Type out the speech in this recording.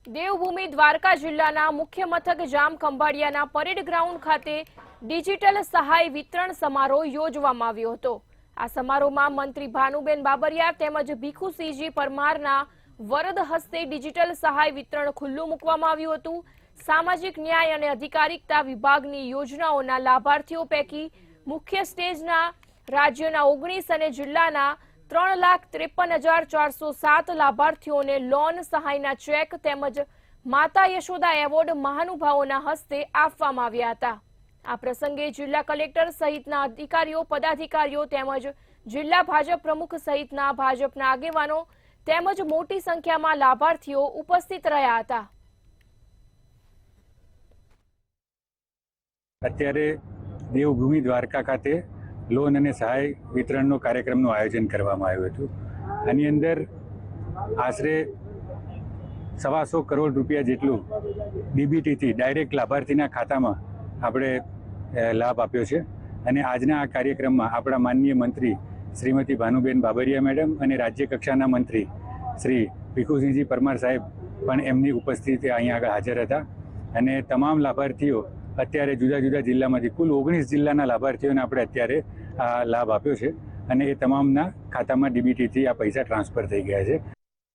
દેવભૂમિ દ્વારકા જિલ્લાના મુખ્ય મથક જામખંભાળિયાના પરેડ ગ્રાઉન્ડ ખાતે ડિજિટલ સહાય વિતરણ સમારોહ યોજવામાં આવ્યો હતો। આ સમારોહમાં મંત્રી ભાનુબેન બાબરિયા તેમજ ભીખુસિંહજી પરમારના વરદ હસ્તે ડિજિટલ સહાય વિતરણ ખુલ્લું મૂકવામાં આવ્યું હતું। સામાજિક ન્યાય અને અધિકારિતા વિભાગની યોજનાઓના લાભાર્થીઓ પૈકી મુખ્ય સ્ટેજના રાજ્યના 19 અને જિલ્લાના 3,53,407 લાભાર્થીઓને લોન સહાયના ચેક તેમજ માતા યશોદા એવોર્ડ મહાનુભાવોના હસ્તે આપવામાં આવ્યા હતા। આ પ્રસંગે જિલ્લા કલેક્ટર સહિતના અધિકારીઓ પદાધિકારીઓ તેમજ જિલ્લા ભાજપ પ્રમુખ સહિતના ભાજપના આગેવાનો તેમજ મોટી સંખ્યામાં લાભાર્થીઓ ઉપસ્થિત રહ્યા હતા। અત્યારે દેવભૂમિ દ્વારકા ખાતે લોન અને સહાય વિતરણનો કાર્યક્રમનું આયોજન કરવામાં આવ્યું હતું। આની અંદર આશરે 125 કરોડ રૂપિયા જેટલું ડીબીટીથી ડાયરેક્ટ લાભાર્થીના ખાતામાં આપણે લાભ આપ્યો છે। અને આજના આ કાર્યક્રમમાં આપણા માનનીય મંત્રી શ્રીમતી ભાનુબેન બાબરિયા મેડમ અને રાજ્ય કક્ષાના મંત્રી શ્રી ભીખુસિંહજી પરમાર સાહેબ પણ એમની ઉપસ્થિતિ અહીંયા આગળ હાજર હતા। અને તમામ લાભાર્થીઓ અત્યારે જુદા જુદા જિલ્લામાંથી કુલ 19 જિલ્લાના લાભાર્થીઓને આપણે અત્યારે આ લાભ આપ્યો છે અને એ તમામના ખાતામાં ડીબીટીથી આ પૈસા ટ્રાન્સફર થઈ ગયા છે।